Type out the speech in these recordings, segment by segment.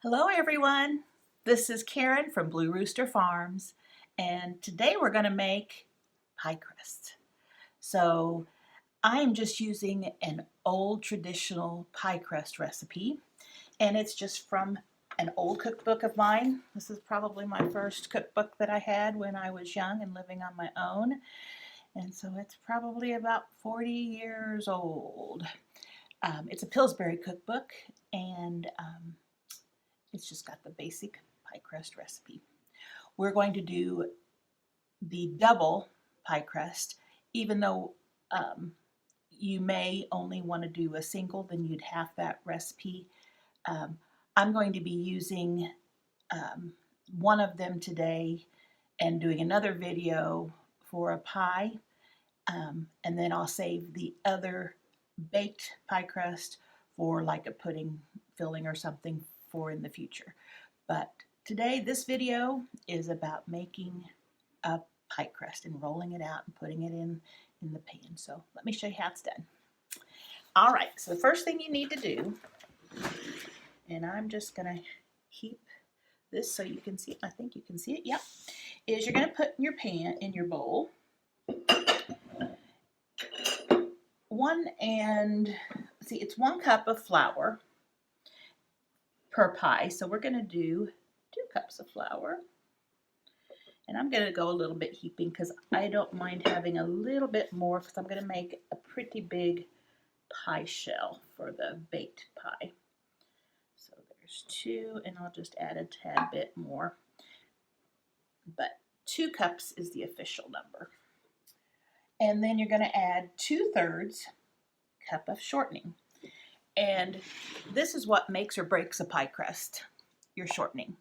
Hello everyone, this is Karen from Blue Rooster Farms, and today we're going to make pie crust. So I am just using an old traditional pie crust recipe, and it's just from an old cookbook of mine. This is probably my first cookbook that I had when I was young and living on my own, and so it's probably about 40 years old. It's a Pillsbury cookbook, and it's just got the basic pie crust recipe. We're going to do the double pie crust, even though you may only want to do a single, then you'd have that recipe. I'm going to be using one of them today and doing another video for a pie, and then I'll save the other baked pie crust for like a pudding filling or something for in the future. But today this video is about making a pie crust and rolling it out and putting it in the pan. So let me show you how it's done. All right, so the first thing you need to do, and I'm just gonna keep this so you can see it. I think you can see it, yep, is you're gonna put in your pan, in your bowl, it's 1 cup of flour per pie. So we're gonna do 2 cups of flour. And I'm gonna go a little bit heaping because I don't mind having a little bit more because I'm gonna make a pretty big pie shell for the baked pie. So there's 2, and I'll just add a tad bit more. But 2 cups is the official number. And then you're gonna add 2/3 cup of shortening. And this is what makes or breaks a pie crust, your shortening.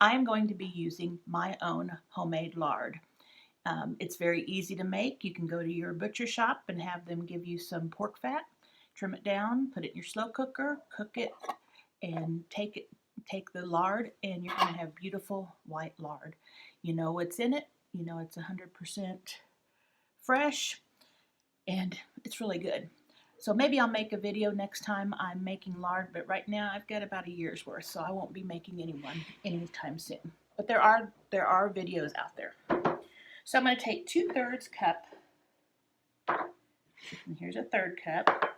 I'm going to be using my own homemade lard. It's very easy to make. You can go to your butcher shop and have them give you some pork fat, trim it down, put it in your slow cooker, cook it, and take the lard, and you're going to have beautiful white lard. You know what's in it. You know it's 100% fresh, and it's really good. So maybe I'll make a video next time I'm making lard, but right now I've got about a year's worth, so I won't be making anyone anytime soon. But there are videos out there. So I'm going to take 2/3 cup, and here's a 1/3 cup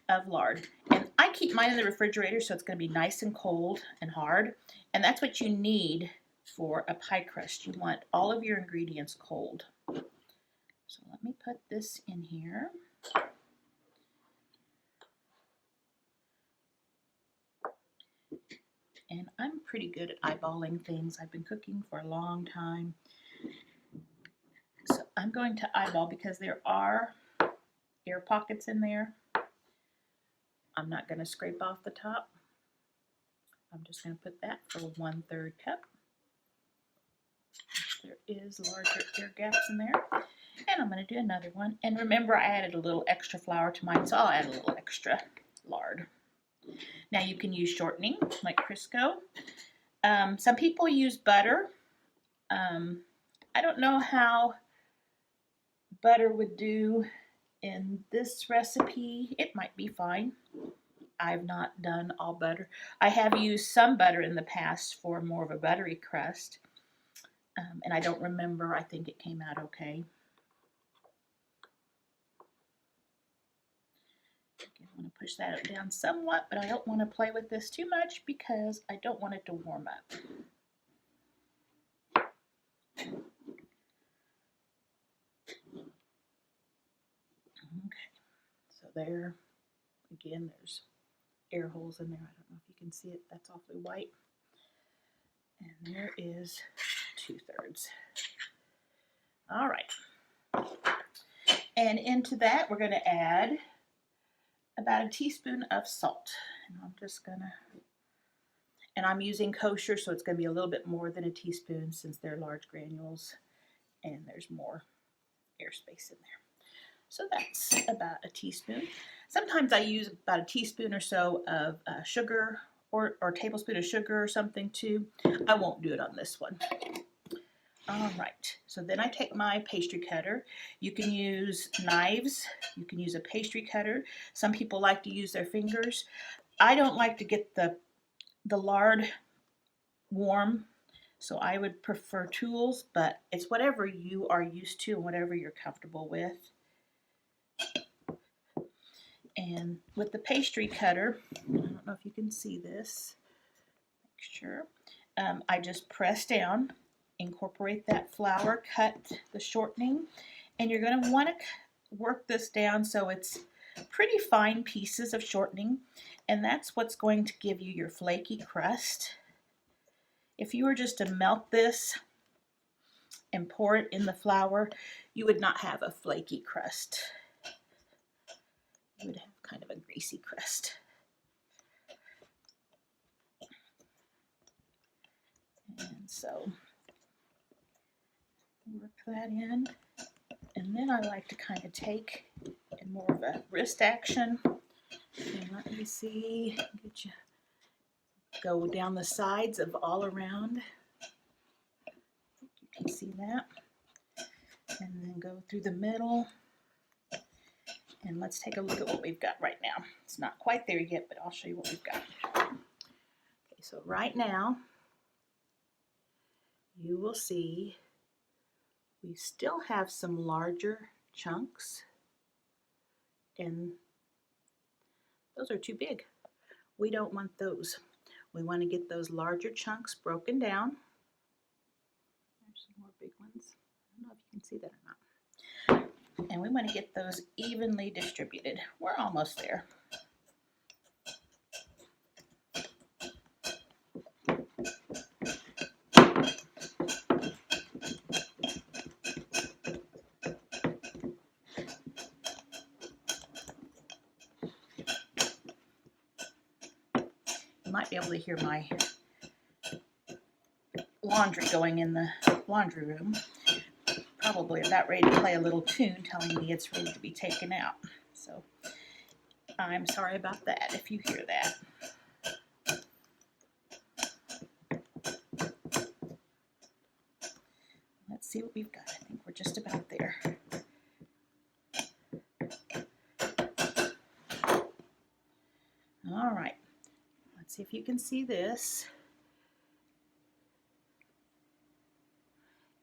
of lard. And I keep mine in the refrigerator, so it's going to be nice and cold and hard. And that's what you need for a pie crust. You want all of your ingredients cold. So let me put this in here. And I'm pretty good at eyeballing things. I've been cooking for a long time. So I'm going to eyeball because there are air pockets in there. I'm not going to scrape off the top. I'm just going to put that for 1/3 cup. There is larger air gaps in there. And I'm going to do another one. And remember, I added a little extra flour to mine, so I'll add a little extra lard. Now you can use shortening like Crisco. Some people use butter. I don't know how butter would do in this recipe. It might be fine. I've not done all butter. I have used some butter in the past for more of a buttery crust. And I don't remember. I think it came out okay. I want to push that down somewhat, but I don't want to play with this too much because I don't want it to warm up. Okay, so there, again, there's air holes in there. I don't know if you can see it. That's awfully white. And there is 2/3. All right. And into that, we're going to add about a teaspoon of salt. And I'm just gonna, and I'm using kosher, so it's gonna be a little bit more than a teaspoon since they're large granules and there's more airspace in there. So that's about a teaspoon. Sometimes I use about a teaspoon or so of sugar or a tablespoon of sugar or something too. I won't do it on this one. All right, so then I take my pastry cutter. You can use knives, you can use a pastry cutter. Some people like to use their fingers. I don't like to get the the lard warm, so I would prefer tools, but it's whatever you are used to and whatever you're comfortable with. And with the pastry cutter, I don't know if you can see this, make sure, I just press down, incorporate that flour, cut the shortening, and you're going to want to work this down so it's pretty fine pieces of shortening, and that's what's going to give you your flaky crust. If you were just to melt this and pour it in the flour, you would not have a flaky crust. You would have kind of a greasy crust. And so work that in. And then I like to kind of take in more of a wrist action. And let me see, get you, go down the sides of all around. You can see that. And then go through the middle. And let's take a look at what we've got right now. It's not quite there yet, but I'll show you what we've got. Okay, so right now, you will see we still have some larger chunks, and those are too big. We don't want those. We want to get those larger chunks broken down. There's some more big ones. I don't know if you can see that or not. And we want to get those evenly distributed. We're almost there. You might be able to hear my laundry going in the laundry room. Probably about ready to play a little tune telling me it's ready to be taken out. So I'm sorry about that if you hear that. Let's see what we've got. I think we're just about there. All right, let's see if you can see this.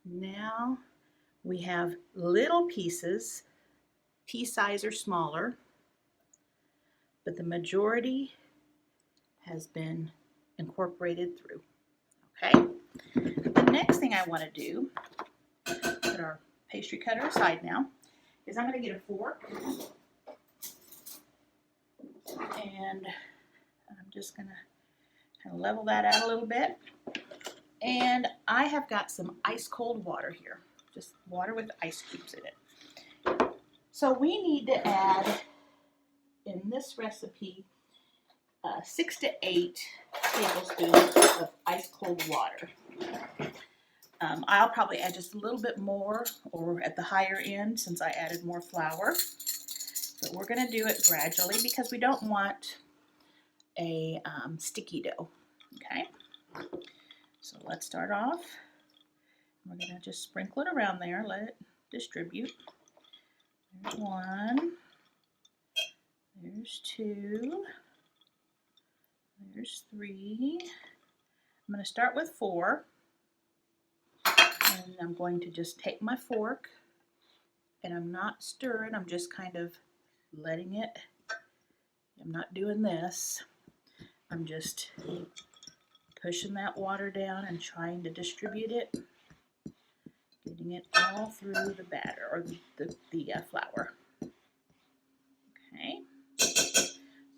Now we have little pieces, pea size or smaller, but the majority has been incorporated through. Okay, the next thing I want to do, put our pastry cutter aside now, is I'm going to get a fork, and I'm just going to kind of level that out a little bit. And I have got some ice cold water here, just water with ice cubes in it. So we need to add, in this recipe, 6 to 8 tablespoons of ice cold water. I'll probably add just a little bit more, or at the higher end since I added more flour. But we're going to do it gradually because we don't want a sticky dough. Okay, so let's start off. We're going to just sprinkle it around there, let it distribute. There's 1, there's 2, there's 3. I'm going to start with 4, and I'm going to just take my fork, and I'm not stirring, I'm just kind of letting it, I'm not doing this, I'm just pushing that water down and trying to distribute it, getting it all through the batter, or the flour. Okay, so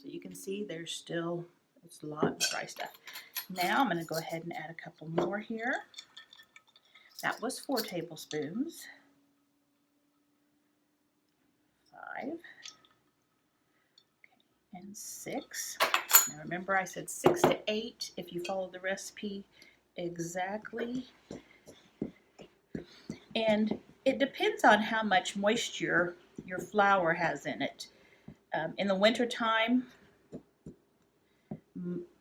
you can see there's still, it's a lot of dry stuff. Now I'm going to go ahead and add a couple more here. That was 4 tablespoons. 5. Okay, and 6. Now remember I said 6 to 8 if you follow the recipe exactly. And it depends on how much moisture your flour has in it. In the winter time,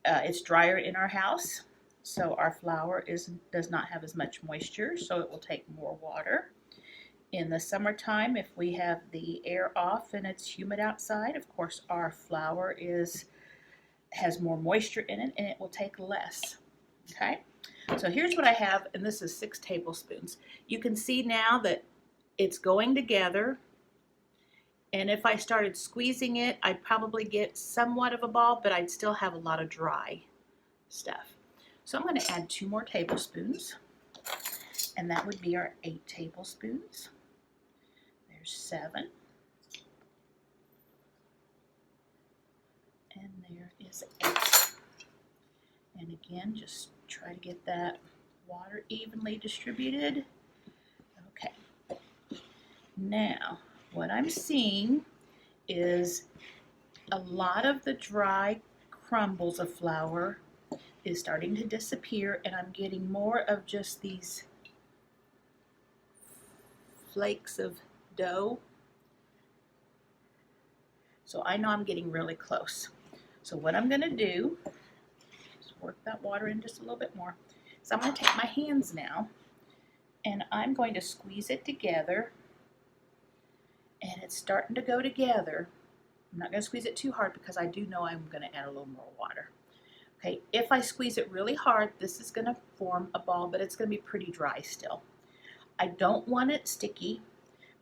it's drier in our house, so our flour does not have as much moisture, so it will take more water. In the summertime, if we have the air off and it's humid outside, of course our flour has more moisture in it, and it will take less. Okay, so here's what I have, and this is 6 tablespoons. You can see now that it's going together, and if I started squeezing it, I'd probably get somewhat of a ball, but I'd still have a lot of dry stuff. So I'm going to add 2 more tablespoons, and that would be our 8 tablespoons. There's 7. And there is 8. And again, just try to get that water evenly distributed. Okay. Now, what I'm seeing is a lot of the dry crumbles of flour is starting to disappear, and I'm getting more of just these flakes of dough. So I know I'm getting really close. So what I'm going to do is work that water in just a little bit more. So I'm going to take my hands now, and I'm going to squeeze it together, and it's starting to go together. I'm not going to squeeze it too hard because I do know I'm going to add a little more water. Okay, if I squeeze it really hard, this is going to form a ball, but it's going to be pretty dry still. I don't want it sticky,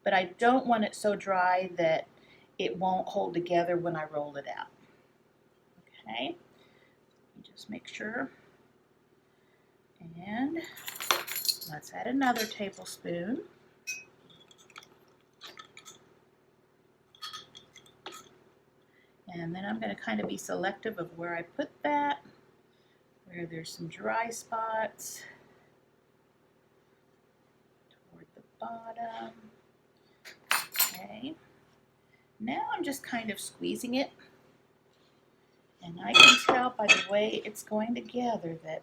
but I don't want it so dry that it won't hold together when I roll it out. Okay, just make sure. And let's add another tablespoon. And then I'm going to kind of be selective of where I put that, where there's some dry spots, toward the bottom. Okay. Now I'm just kind of squeezing it, and I can tell by the way it's going together that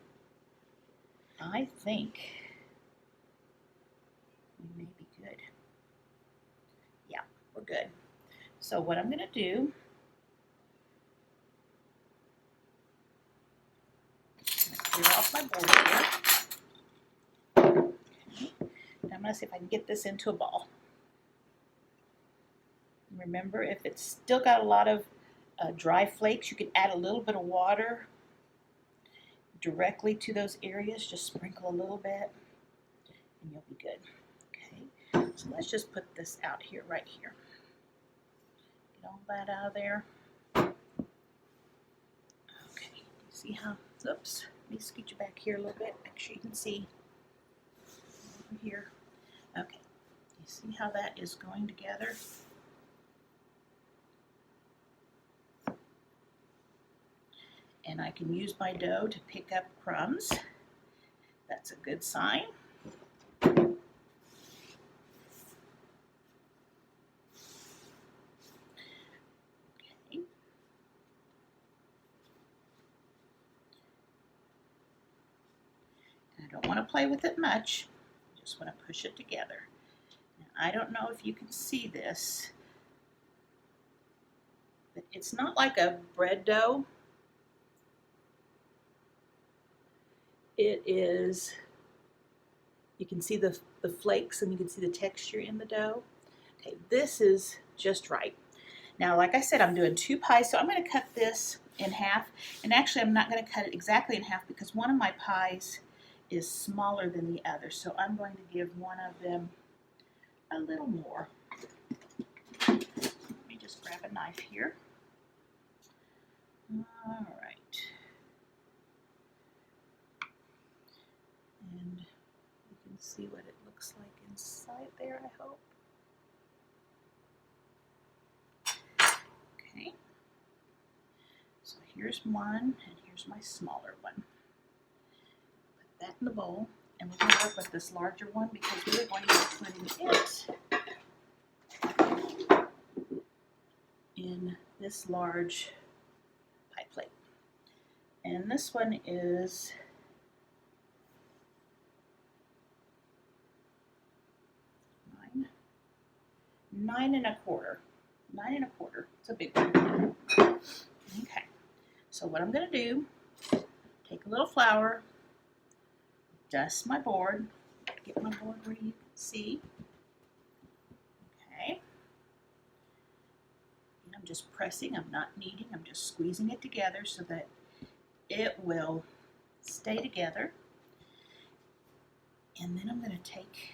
I think we may be good. Yeah, we're good. So what I'm going to do, clear off my board here. Okay. Now I'm going to see if I can get this into a ball. Remember, if it's still got a lot of dry flakes, you can add a little bit of water directly to those areas. Just sprinkle a little bit, and you'll be good. Okay, so let's just put this out here, right here. Get all that out of there. Okay, you see how, oops, let me scoot you back here a little bit. Make sure you can see over here. Okay, you see how that is going together? And I can use my dough to pick up crumbs. That's a good sign. Okay. And I don't want to play with it much. I just want to push it together. Now, I don't know if you can see this, but it's not like a bread dough. It is, you can see the flakes and you can see the texture in the dough. Okay, this is just right. Now, like I said, I'm doing 2 pies, so I'm going to cut this in half. And actually, I'm not going to cut it exactly in half because one of my pies is smaller than the other. So I'm going to give one of them a little more. Let me just grab a knife here. All right. And you can see what it looks like inside there, I hope. Okay. So here's one, and here's my smaller one. Put that in the bowl, and we're going to work with this larger one because we're going to be putting it in this large pie plate. And this one is 9 1/4. 9 1/4. It's a big one. Okay. So what I'm going to do, take a little flour, dust my board, get my board where you can see. Okay. And I'm just pressing, I'm not kneading, I'm just squeezing it together so that it will stay together. And then I'm going to take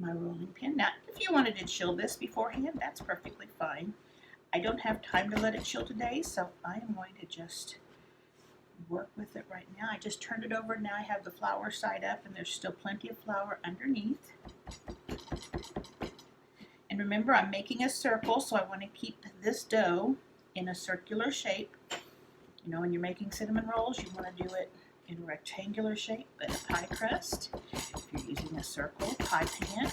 my rolling pin. Now, if you wanted to chill this beforehand, that's perfectly fine. I don't have time to let it chill today, so I am going to just work with it right now. I just turned it over. Now I have the flour side up, and there's still plenty of flour underneath. And remember, I'm making a circle, so I want to keep this dough in a circular shape. You know, when you're making cinnamon rolls, you want to do it in a rectangular shape, but a pie crust, if you're using a circle pie pan,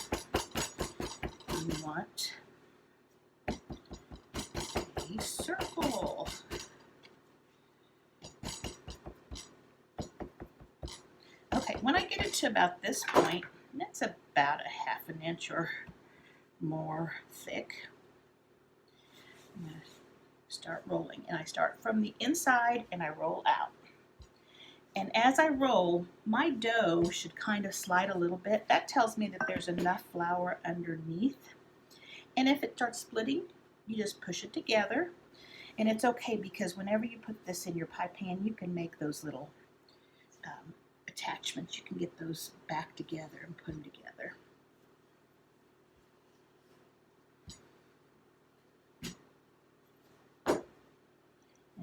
you want a circle. Okay, when I get it to about this point, that's about a ½ an inch or more thick, I'm going to start rolling. And I start from the inside and I roll out. And as I roll, my dough should kind of slide a little bit. That tells me that there's enough flour underneath. And if it starts splitting, you just push it together. And it's okay because whenever you put this in your pie pan, you can make those little attachments. You can get those back together and put them together.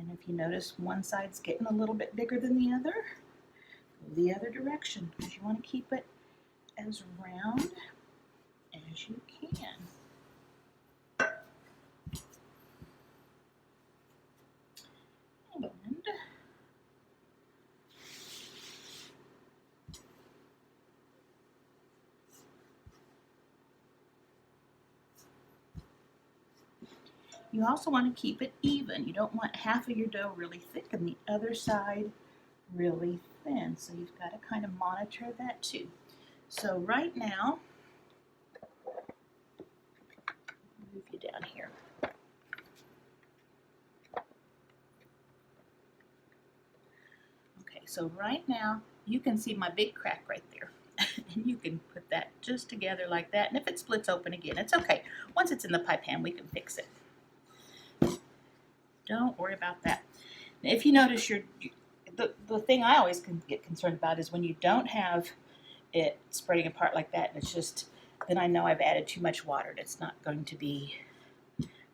And if you notice one side's getting a little bit bigger than the other, go the other direction because you want to keep it as round as you can. And you also want to keep it even. You don't want half of your dough really thick and the other side really thin. So you've got to kind of monitor that too. So right now, move you down here. Okay, so right now you can see my big crack right there. And you can put that just together like that. And if it splits open again, it's okay. Once it's in the pie pan, we can fix it. Don't worry about that. Now, if you notice the thing I always can get concerned about is when you don't have it spreading apart like that, and it's just, then I know I've added too much water and it's not going to be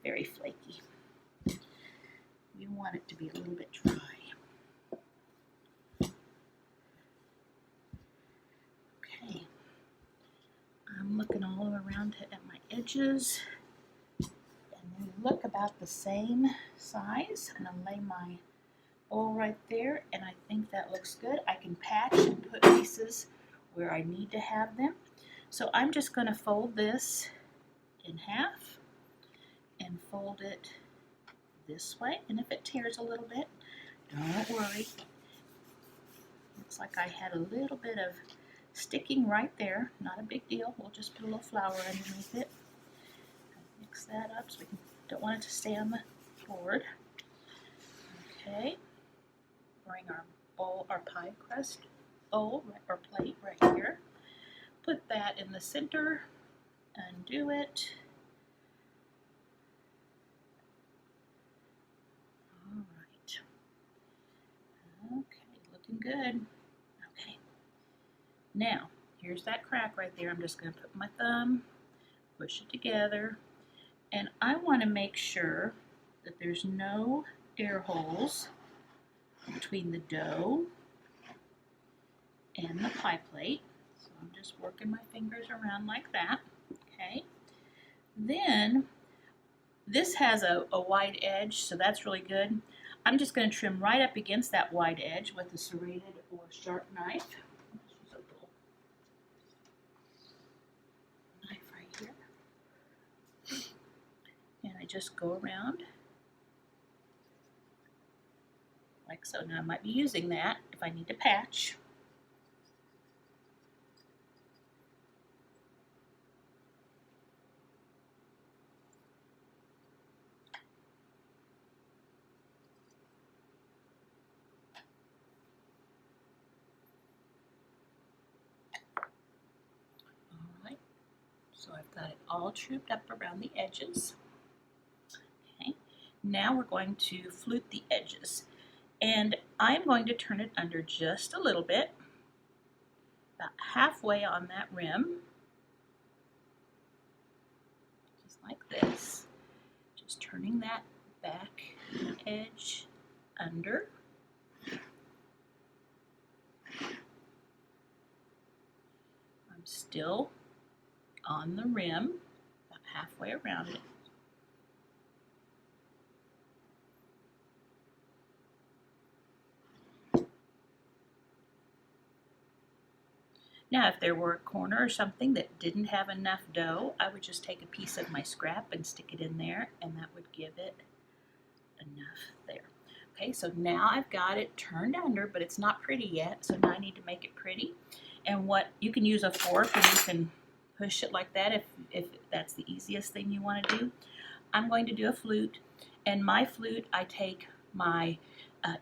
very flaky. We want it to be a little bit dry. Okay, I'm looking all around at my edges, and they look about the same size. I'm going to lay my bowl right there, and I think that looks good. I can patch and put pieces where I need to have them. So I'm just going to fold this in half and fold it this way. And if it tears a little bit, don't worry. Looks like I had a little bit of sticking right there. Not a big deal. We'll just put a little flour underneath it. Mix that up so we don't want it to stay on the board. Okay. Bring our bowl, our pie crust bowl or plate right here. Put that in the center, undo it. All right. Okay, looking good. Okay. Now, here's that crack right there. I'm just going to put my thumb, push it together, and I want to make sure that there's no air holes between the dough and the pie plate. So I'm just working my fingers around like that. Okay. Then this has a wide edge, so that's really good. I'm just going to trim right up against that wide edge with a serrated or sharp knife. Use a little knife right here. And I just go around like so. Now I might be using that if I need to patch. So I've got it all trooped up around the edges. Okay, now we're going to flute the edges. And I'm going to turn it under just a little bit, about halfway on that rim, just like this. Just turning that back edge under. I'm still on the rim, about halfway around it. Now, if there were a corner or something that didn't have enough dough, I would just take a piece of my scrap and stick it in there, and that would give it enough there. Okay, so now I've got it turned under, but it's not pretty yet, so now I need to make it pretty. And what you can use a fork and you can push it like that if that's the easiest thing you want to do. I'm going to do a flute, and my flute, I take my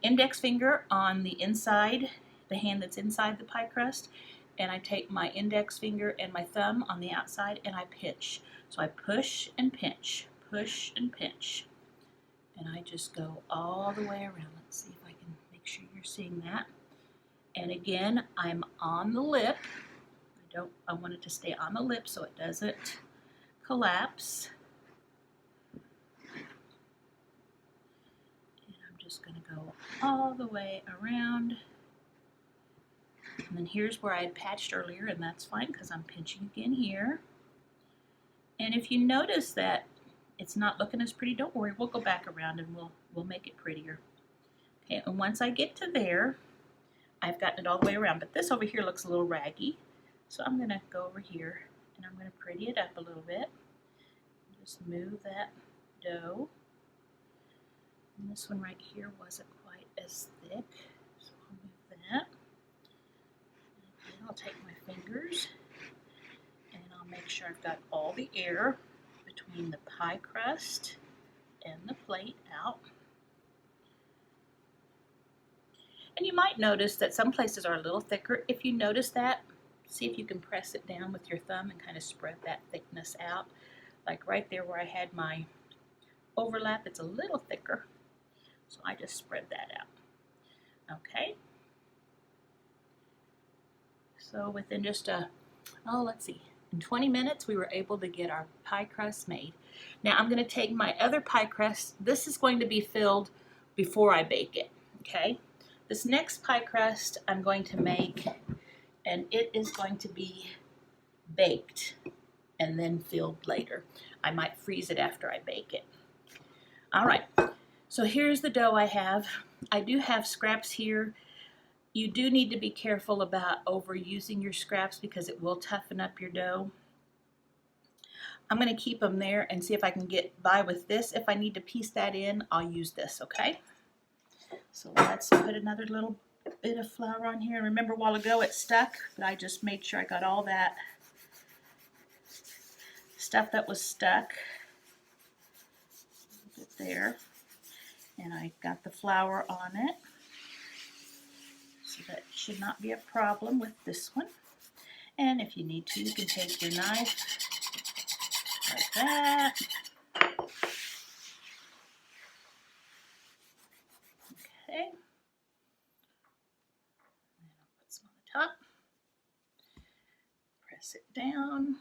index finger on the inside, the hand that's inside the pie crust, and I take my index finger and my thumb on the outside and I pinch. So I push and pinch, push and pinch. And I just go all the way around. Let's see if I can make sure you're seeing that. And again, I'm on the lip. I want it to stay on the lip so it doesn't collapse. And I'm just going to go all the way around. And then here's where I had patched earlier, and that's fine because I'm pinching again here. And if you notice that it's not looking as pretty, don't worry, we'll go back around and we'll make it prettier. Okay, and once I get to there, I've gotten it all the way around, but this over here looks a little raggy. So I'm gonna go over here and I'm gonna pretty it up a little bit. Just move that dough. And this one right here wasn't quite as thick, so I'll move that. I'll take my fingers and I'll make sure I've got all the air between the pie crust and the plate out. And you might notice that some places are a little thicker. If you notice that, see if you can press it down with your thumb and kind of spread that thickness out. Like right there where I had my overlap, it's a little thicker. So I just spread that out. Okay. So within just let's see, in 20 minutes we were able to get our pie crust made. Now I'm going to take my other pie crust. This is going to be filled before I bake it, okay? This next pie crust I'm going to make, and it is going to be baked and then filled later. I might freeze it after I bake it. All right, so here's the dough I have. I do have scraps here. You do need to be careful about overusing your scraps because it will toughen up your dough. I'm going to keep them there and see if I can get by with this. If I need to piece that in, I'll use this, okay? So let's put another little bit of flour on here. Remember a while ago it stuck, but I just made sure I got all that stuff that was stuck there. And I got the flour on it. So that should not be a problem with this one. And if you need to, you can take your knife like that. Okay. And I'll put some on the top. Press it down.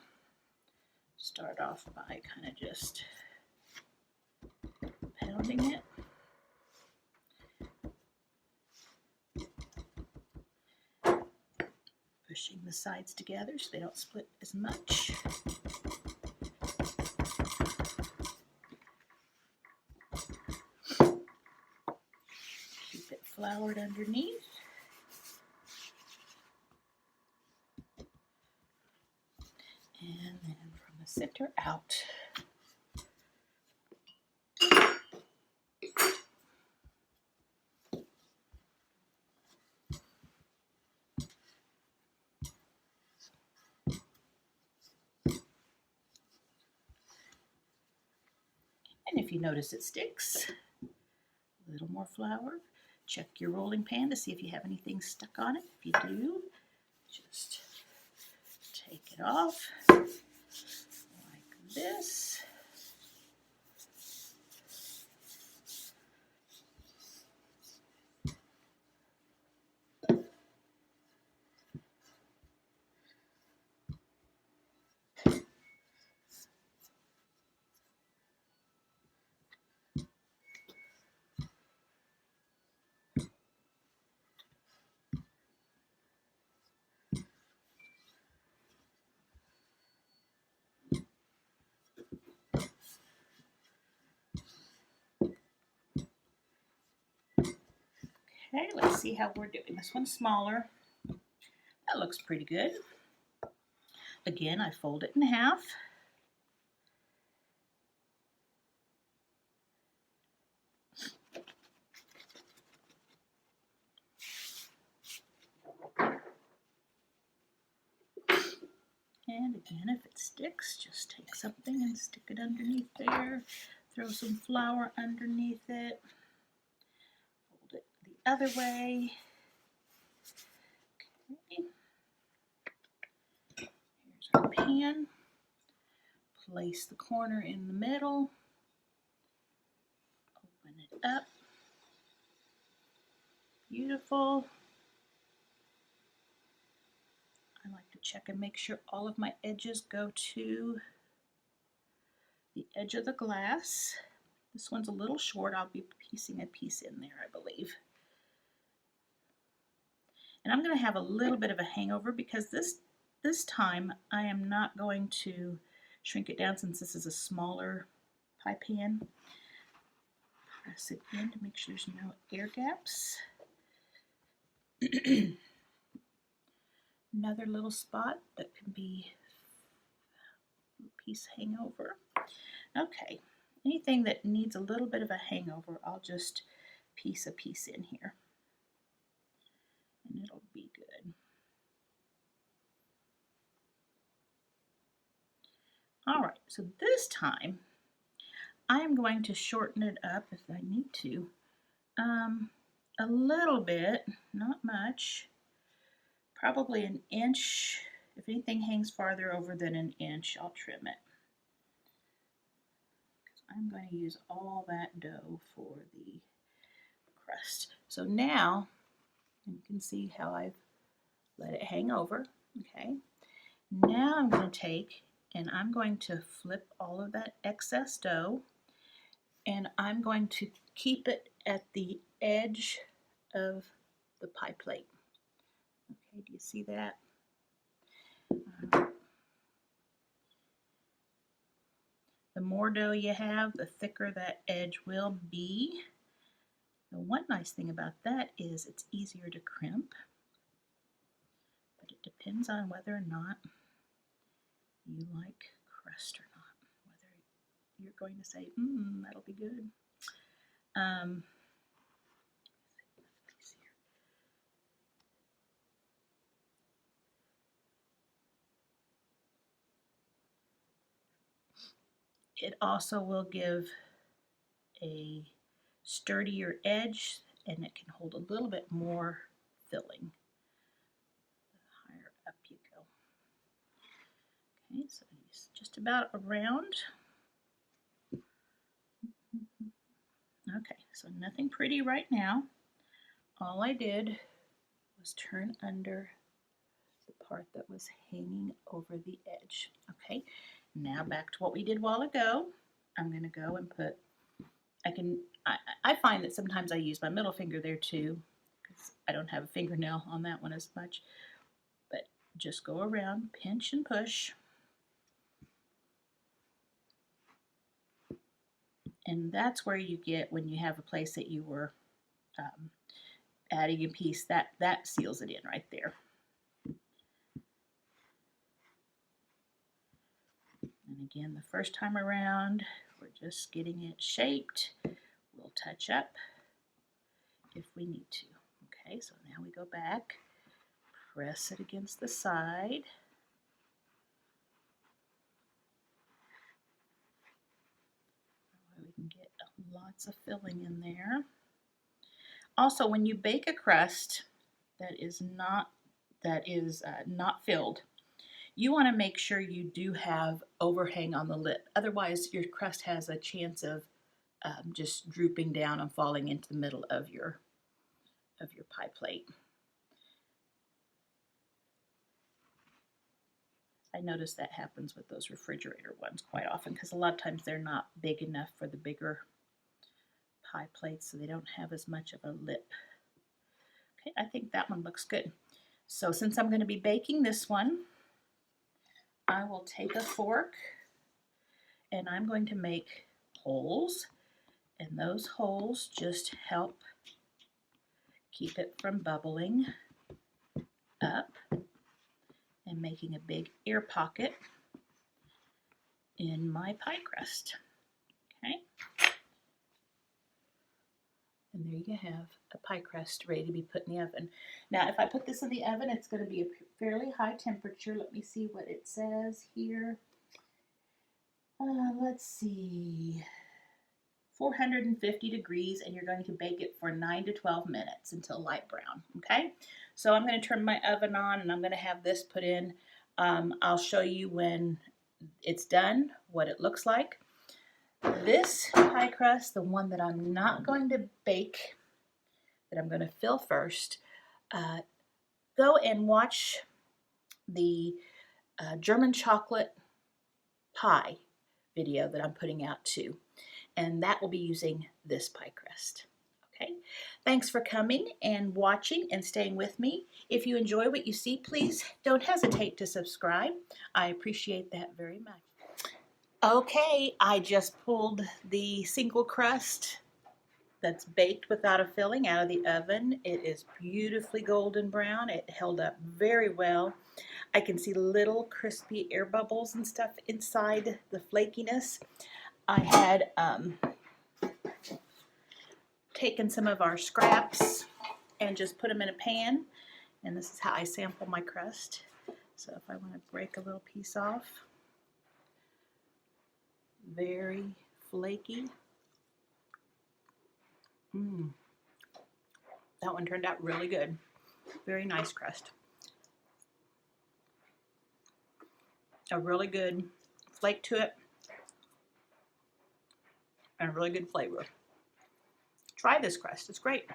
Start off by kind of just pounding it. Pushing the sides together so they don't split as much. Keep it floured underneath. And then from the center out. And if you notice it sticks, a little more flour. Check your rolling pan to see if you have anything stuck on it. If you do, just take it off. this. Okay, let's see how we're doing. This one's smaller. That looks pretty good. Again, I fold it in half. And again, if it sticks, just take something and stick it underneath there. Throw some flour underneath it. Fold it the other way. Okay. Here's our pan. Place the corner in the middle. Open it up. Beautiful. I like to check and make sure all of my edges go to the edge of the glass. This one's a little short. I'll be piecing a piece in there, I believe. And I'm going to have a little bit of a hangover because this time I am not going to shrink it down since this is a smaller pie pan. Press it in to make sure there's no air gaps. Another little spot that can be a piece hangover. Okay, anything that needs a little bit of a hangover, I'll just piece a piece in here. And it'll be good. All right, so this time I am going to shorten it up if I need to. A little bit, not much. Probably an inch. If anything hangs farther over than an inch, I'll trim it. I'm going to use all that dough for the crust. So now you can see how I've let it hang over. Okay. Now I'm going to take and I'm going to flip all of that excess dough and I'm going to keep it at the edge of the pie plate. Okay, do you see that? The more dough you have, the thicker that edge will be. The one nice thing about that is it's easier to crimp, but it depends on whether or not you like crust or not, whether you're going to say, that'll be good. It also will give a sturdier edge and it can hold a little bit more filling. The higher up you go. Okay, so it's just about around. Okay, so nothing pretty right now. All I did was turn under the part that was hanging over the edge. Okay, now back to what we did a while ago. I'm going to go and put, I find that sometimes I use my middle finger there too, because I don't have a fingernail on that one as much. But just go around, pinch and push. And that's where you get when you have a place that you were adding a piece, that seals it in right there. And again, the first time around, we're just getting it shaped. We'll touch up if we need to. Okay, so now we go back, press it against the side. We can get lots of filling in there. Also, when you bake a crust that is not filled, you want to make sure you do have overhang on the lid. Otherwise, your crust has a chance of just drooping down and falling into the middle of your pie plate. I notice that happens with those refrigerator ones quite often because a lot of times they're not big enough for the bigger pie plates, so they don't have as much of a lip. Okay, I think that one looks good. So since I'm going to be baking this one, I will take a fork and I'm going to make holes, and those holes just help keep it from bubbling up and making a big air pocket in my pie crust. Okay, and there you have a pie crust ready to be put in the oven. Now, if I put this in the oven, it's going to be a fairly high temperature. Let me see what it says here. Let's see, 450 degrees, and you're going to bake it for 9 to 12 minutes until light brown. Okay, so I'm going to turn my oven on and I'm going to have this put in. I'll show you when it's done what it looks like. This pie crust, the one that I'm not going to bake, that I'm going to fill first, go and watch the German chocolate pie video that I'm putting out too, and that will be using this pie crust. Okay, thanks for coming and watching and staying with me. If you enjoy what you see, please don't hesitate to subscribe. I appreciate that very much. Okay, I just pulled the single crust that's baked without a filling out of the oven. It is beautifully golden brown. It held up very well. I can see little crispy air bubbles and stuff inside the flakiness. I had taken some of our scraps and just put them in a pan, and this is how I sample my crust. So if I want to break a little piece off, very flaky. That one turned out really good. Very nice crust. A really good flake to it and a really good flavor. Try this crust, it's great.